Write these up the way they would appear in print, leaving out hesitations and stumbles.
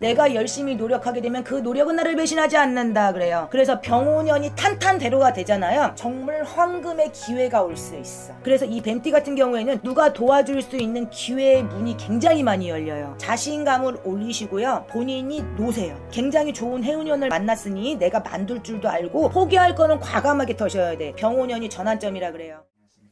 내가 열심히 노력하게 되면 그 노력은 나를 배신하지 않는다 그래요. 그래서 병오년이 탄탄대로가 되잖아요. 정말 황금의 기회가 올 수 있어. 그래서 이 뱀띠 같은 경우에는 누가 도와줄 수 있는 기회의 문이 굉장히 많이 열려요. 자신감을 올리시고요. 본인이 노세요. 굉장히 좋은 해운년을 만났으니 내가 만들 줄도 알고 포기할 거는 과감하게 터셔야 돼. 병오년이 전환점이라 그래요.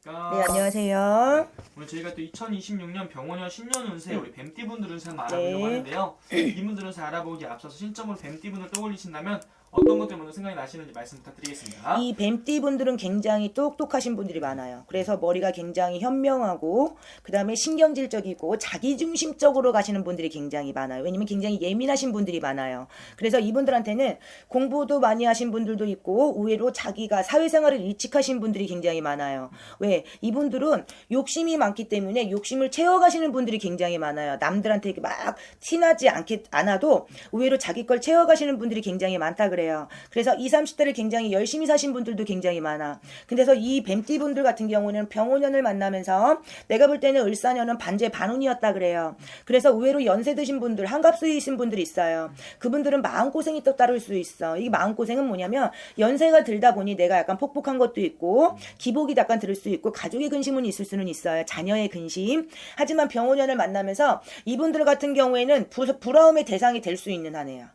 네, 안녕하세요. 오늘 저희가 또 2026년 병원년 신년 운세 우리 뱀띠분들 운세 한번 알아보려고 하는데요. 이분들 운세 알아보기에 앞서서 신점으로 뱀띠분을 떠올리신다면 어떤 것 때문에 생각이 나시는지 말씀 부탁드리겠습니다. 이 뱀띠분들은 굉장히 똑똑하신 분들이 많아요. 그래서 머리가 굉장히 현명하고 그 다음에 신경질적이고 자기중심적으로 가시는 분들이 굉장히 많아요. 왜냐면 굉장히 예민하신 분들이 많아요. 그래서 이분들한테는 공부도 많이 하신 분들도 있고 의외로 자기가 사회생활을 일찍하신 분들이 굉장히 많아요. 왜? 이분들은 욕심이 많기 때문에 욕심을 채워가시는 분들이 굉장히 많아요. 남들한테 이렇게 막 티나지 않아도 의외로 자기 걸 채워가시는 분들이 굉장히 많다 그래요. 그래서 20, 30대를 굉장히 열심히 사신 분들도 굉장히 많아. 근데서 이 뱀띠 분들 같은 경우는 병오년을 만나면서 내가 볼 때는 을사년은 반제 반운이었다 그래요. 그래서 의외로 연세 드신 분들, 한갑수이신 분들이 있어요. 그분들은 마음고생이 또 따를 수 있어. 이 마음고생은 뭐냐면 연세가 들다 보니 내가 약간 폭복한 것도 있고 기복이 약간 들을 수 있고 가족의 근심은 있을 수는 있어요. 자녀의 근심. 하지만 병오년을 만나면서 이분들 같은 경우에는 부러움의 대상이 될 수 있는 한 해야.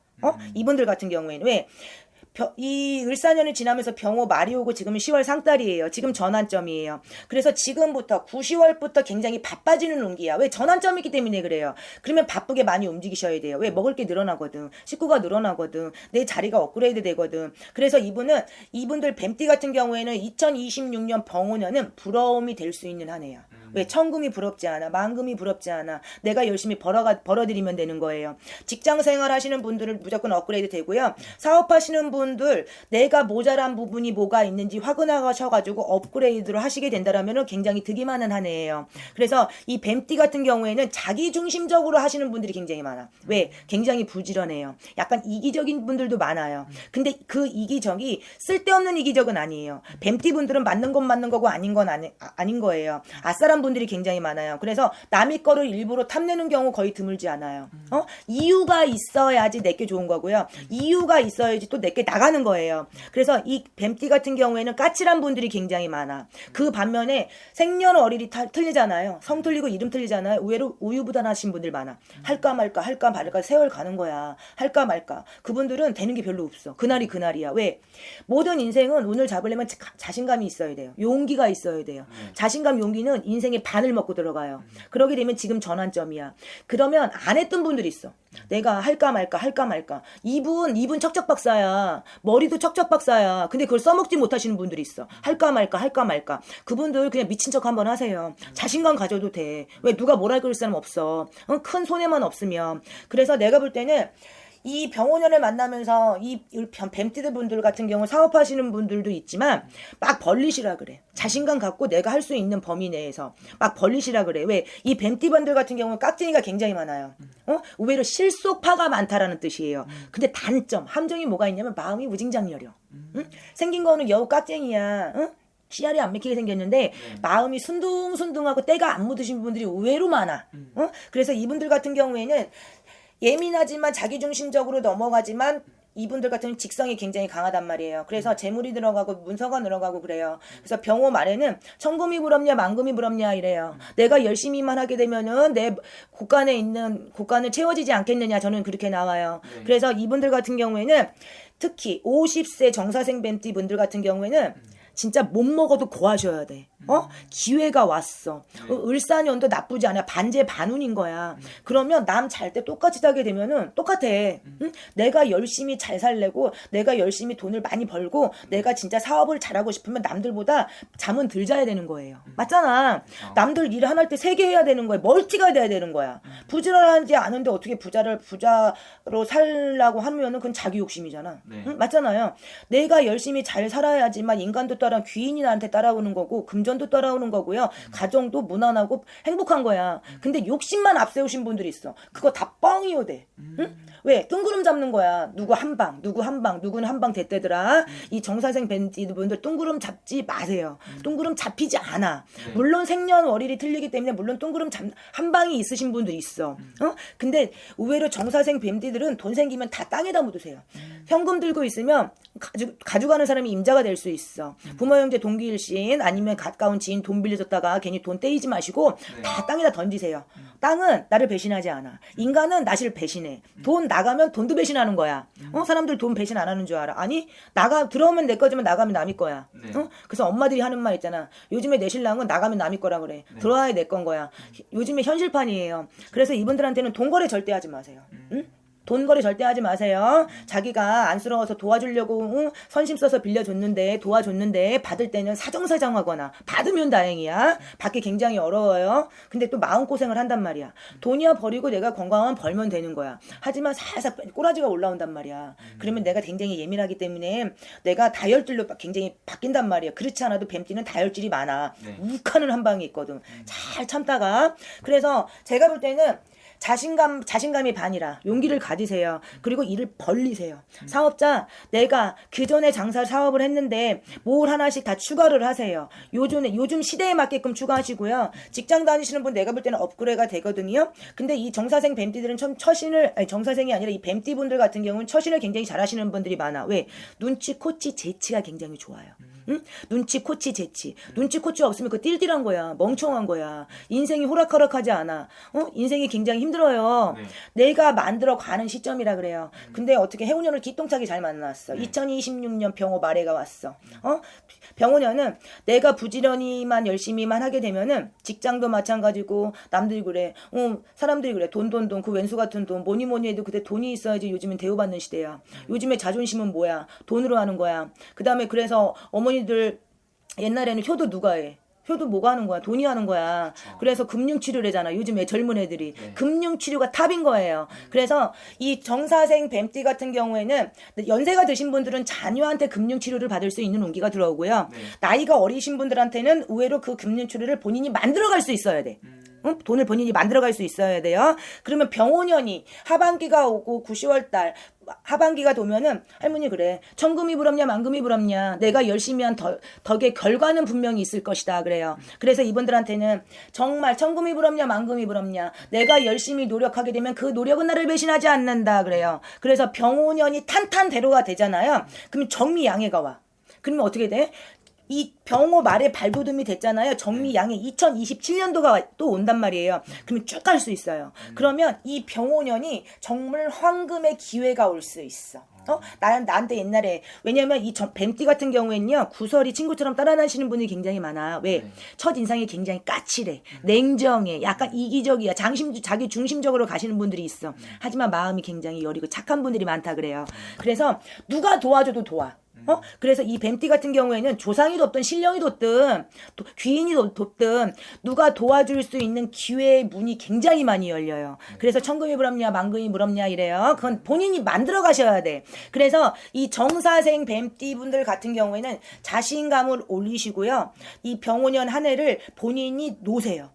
이분들 같은 경우에는 왜? 이 을사년을 지나면서 병호 말이 오고 지금은 10월 상달이에요. 지금 전환점이에요. 그래서 지금부터 9, 10월부터 굉장히 바빠지는 운기야. 왜? 전환점이기 때문에 그래요. 그러면 바쁘게 많이 움직이셔야 돼요. 왜? 먹을 게 늘어나거든. 식구가 늘어나거든. 내 자리가 업그레이드 되거든. 그래서 이분들 뱀띠 같은 경우에는 2026년 병호년은 부러움이 될 수 있는 한 해야. 왜? 천금이 부럽지 않아. 만금이 부럽지 않아. 내가 열심히 벌어들이면 되는 거예요. 직장생활 하시는 분들은 무조건 업그레이드 되고요. 사업하시는 분들 내가 모자란 부분이 뭐가 있는지 확인하셔가지고 업그레이드를 하시게 된다면 굉장히 득이 많은 한 해예요. 그래서 이 뱀띠 같은 경우에는 자기중심적으로 하시는 분들이 굉장히 많아. 왜? 굉장히 부지런해요. 약간 이기적인 분들도 많아요. 근데 그 이기적이 쓸데없는 이기적은 아니에요. 뱀띠 분들은 맞는 건 맞는 거고 아닌 건 아닌 거예요. 아싸란 분들이 굉장히 많아요. 그래서 남의 거를 일부러 탐내는 경우 거의 드물지 않아요. 이유가 있어야지 내게 좋은 거고요. 이유가 있어야지 또 내게 나가는 거예요. 그래서 이 뱀띠 같은 경우에는 까칠한 분들이 굉장히 많아. 그 반면에 생년월일이 틀리잖아요. 성 틀리고 이름 틀리잖아요. 의외로 우유부단하신 분들 많아. 할까 말까 세월 가는 거야. 할까 말까. 그분들은 되는 게 별로 없어. 그날이 그날이야. 왜? 모든 인생은 운을 잡으려면 자신감이 있어야 돼요. 용기가 있어야 돼요. 자신감, 용기는 인생의 반을 먹고 들어가요. 그러게 되면 지금 전환점이야. 그러면 안 했던 분들이 있어. 내가 할까 말까. 이분 척척 박사야. 머리도 척척 박사야. 근데 그걸 써먹지 못하시는 분들이 있어. 할까 말까. 그분들 그냥 미친 척 한번 하세요. 자신감 가져도 돼. 왜? 누가 뭐라 그럴 사람 없어. 큰 손해만 없으면. 그래서 내가 볼 때는 이 병오년을 만나면서 이 뱀띠들 분들 같은 경우 사업하시는 분들도 있지만 막 벌리시라 그래. 자신감 갖고 내가 할 수 있는 범위 내에서 막 벌리시라 그래. 왜? 이 뱀띠 분들 같은 경우는 깍쟁이가 굉장히 많아요. 의외로 실속파가 많다라는 뜻이에요. 근데 단점, 함정이 뭐가 있냐면 마음이 무진장여려. 생긴 거는 여우 깍쟁이야. 씨알이 안 맥히게 생겼는데 마음이 순둥순둥하고 때가 안 묻으신 분들이 의외로 많아. 그래서 이분들 같은 경우에는 예민하지만 자기중심적으로 넘어가지만 이분들 같은 직성이 굉장히 강하단 말이에요. 그래서 재물이 들어가고 문서가 늘어가고 그래요. 그래서 병호 말에는 천금이 부럽냐 만금이 부럽냐 이래요. 내가 열심히만 하게 되면은 내 곳간을 채워지지 않겠느냐, 저는 그렇게 나와요. 그래서 이분들 같은 경우에는 특히 50세 정사생 뱀띠 분들 같은 경우에는 진짜 못 먹어도 고하셔야 돼. 기회가 왔어. 을사년도 나쁘지 않아. 반제 반운인 거야. 그러면 남 잘 때 똑같이 자게 되면은 똑같아. 내가 열심히 잘 살려고, 내가 열심히 돈을 많이 벌고, 내가 진짜 사업을 잘하고 싶으면 남들보다 잠은 덜 자야 되는 거예요. 맞잖아. 남들 일 하나 할 때 3개 해야 되는 거야. 멀티가 돼야 되는 거야. 부지런하지 않은데 어떻게 부자로 살라고 하면은 그건 자기 욕심이잖아. 맞잖아요. 내가 열심히 잘 살아야지만 인간도 따라 귀인이 나한테 따라오는 거고 금전도 따라오는 거고요. 가정도 무난하고 행복한 거야. 근데 욕심만 앞세우신 분들이 있어. 그거 다 뻥이요 돼. 응? 왜? 뜬구름 잡는 거야. 누구 한 방, 누구는 한 방 됐대더라. 이 정사생 밴디분들 뜬구름 잡지 마세요. 뜬구름 잡히지 않아. 네. 물론 생년월일이 틀리기 때문에 물론 뜬구름 한 방이 있으신 분도 있어. 근데 의외로 정사생 밴디들은 돈 생기면 다 땅에다 묻으세요. 현금 들고 있으면 가져가는 사람이 임자가 될 수 있어. 부모 형제 동기일신 아니면 가까운 지인 돈 빌려줬다가 괜히 돈 떼이지 마시고 네. 다 땅에다 던지세요. 땅은 나를 배신하지 않아. 인간은 나를 배신해. 돈 나가면 돈도 배신하는 거야. 사람들 돈 배신 안 하는 줄 알아. 아니 들어오면 내 거지만 나가면 남의 거야. 네. 그래서 엄마들이 하는 말 있잖아. 요즘에 내 신랑은 나가면 남의 거라 그래. 들어와야 내 건 거야. 요즘에 현실판이에요. 그래서 이분들한테는 돈 거래 절대 하지 마세요. 응? 돈 거래 절대 하지 마세요. 자기가 안쓰러워서 도와주려고 선심 써서 빌려줬는데 도와줬는데 받을 때는 사정사정하거나 받으면 다행이야. 받기 굉장히 어려워요. 근데 또 마음고생을 한단 말이야. 돈이야 버리고 내가 건강하면 벌면 되는 거야. 하지만 살살 꼬라지가 올라온단 말이야. 그러면 내가 굉장히 예민하기 때문에 내가 다혈질로 굉장히 바뀐단 말이야. 그렇지 않아도 뱀띠는 다혈질이 많아. 네. 욱하는 한 방이 있거든. 잘 참다가. 그래서 제가 볼 때는 자신감이 반이라 용기를 가지세요. 그리고 일을 벌리세요. 사업자, 내가 그 전에 사업을 했는데 뭘 하나씩 다 추가를 하세요. 요즘 시대에 맞게끔 추가하시고요. 직장 다니시는 분 내가 볼 때는 업그레이드가 되거든요. 근데 이 정사생 뱀띠들은 정사생이 아니라 이 뱀띠 분들 같은 경우는 처신을 굉장히 잘하시는 분들이 많아. 왜? 눈치, 코치, 재치가 굉장히 좋아요. 응? 눈치, 코치, 재치. 눈치, 코치 없으면 그 띨띨한 거야. 멍청한 거야. 인생이 호락호락하지 않아. 인생이 굉장히 힘들어요. 네. 내가 만들어 가는 시점이라 그래요. 근데 어떻게 해운년을 기똥차게 잘 만났어. 2026년 병호 말해가 왔어. 병호년은 내가 부지런히만 열심히만 하게 되면은 직장도 마찬가지고 남들이 그래. 사람들이 그래. 돈. 그 왼수 같은 돈. 뭐니 해도 그때 돈이 있어야지 요즘은 대우받는 시대야. 요즘에 자존심은 뭐야? 돈으로 하는 거야. 그 다음에 그래서 어머니들 옛날에는 효도 누가 해? 효도 뭐가 하는 거야? 돈이 하는 거야. 그래서 금융치료를 하잖아. 요즘에 젊은 애들이. 네. 금융치료가 탑인 거예요. 그래서 이 정사생 뱀띠 같은 경우에는 연세가 드신 분들은 자녀한테 금융치료를 받을 수 있는 운기가 들어오고요. 네. 나이가 어리신 분들한테는 의외로 그 금융치료를 본인이 만들어갈 수 있어야 돼. 돈을 본인이 만들어갈 수 있어야 돼요. 그러면 병호년이 하반기가 오고 9, 10월달 하반기가 도면은 할머니 그래. 천금이 부럽냐 만금이 부럽냐. 내가 열심히 한 덕의 결과는 분명히 있을 것이다 그래요. 그래서 이분들한테는 정말 천금이 부럽냐 만금이 부럽냐. 내가 열심히 노력하게 되면 그 노력은 나를 배신하지 않는다 그래요. 그래서 병호년이 탄탄대로가 되잖아요. 그러면 정미양해가 와. 그러면 어떻게 돼? 이 병호 말에 발돋움이 됐잖아요. 정미양해 2027년도가 또 온단 말이에요. 그러면 쭉 갈 수 있어요. 그러면 이 병호년이 정말 황금의 기회가 올 수 있어. 나한테 옛날에 왜냐면 이 뱀띠 같은 경우에는요 구설이 친구처럼 따라다니시는 분이 굉장히 많아. 왜? 첫 인상이 굉장히 까칠해, 냉정해, 약간 이기적이야, 자기 중심적으로 가시는 분들이 있어. 하지만 마음이 굉장히 여리고 착한 분들이 많다 그래요. 그래서 누가 도와줘도 도와. 그래서 이 뱀띠 같은 경우에는 조상이 돕든 신령이 돕든 귀인이 돕든 누가 도와줄 수 있는 기회의 문이 굉장히 많이 열려요. 그래서 천금이 부럽냐 만금이 부럽냐 이래요. 그건 본인이 만들어 가셔야 돼. 그래서 이 정사생 뱀띠 분들 같은 경우에는 자신감을 올리시고요. 이 병호년 한 해를 본인이 노세요.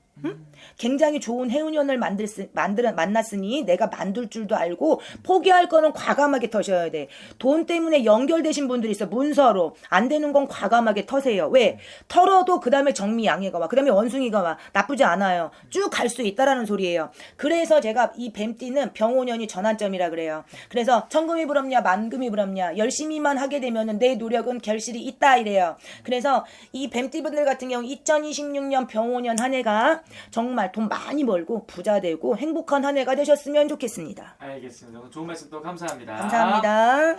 굉장히 좋은 해운년을 만났으니 내가 만들 줄도 알고 포기할 거는 과감하게 터셔야 돼. 돈 때문에 연결되신 분들이 있어. 문서로 안 되는 건 과감하게 터세요. 왜? 털어도 그 다음에 정미양해가 와. 그 다음에 원숭이가 와. 나쁘지 않아요. 쭉 갈 수 있다라는 소리예요. 그래서 제가 이 뱀띠는 병호년이 전환점이라 그래요. 그래서 천금이 부럽냐 만금이 부럽냐 열심히만 하게 되면은 내 노력은 결실이 있다 이래요. 그래서 이 뱀띠 분들 같은 경우 2026년 병호년 한 해가 정말 돈 많이 벌고 부자 되고 행복한 한 해가 되셨으면 좋겠습니다. 알겠습니다. 좋은 말씀 또 감사합니다. 감사합니다.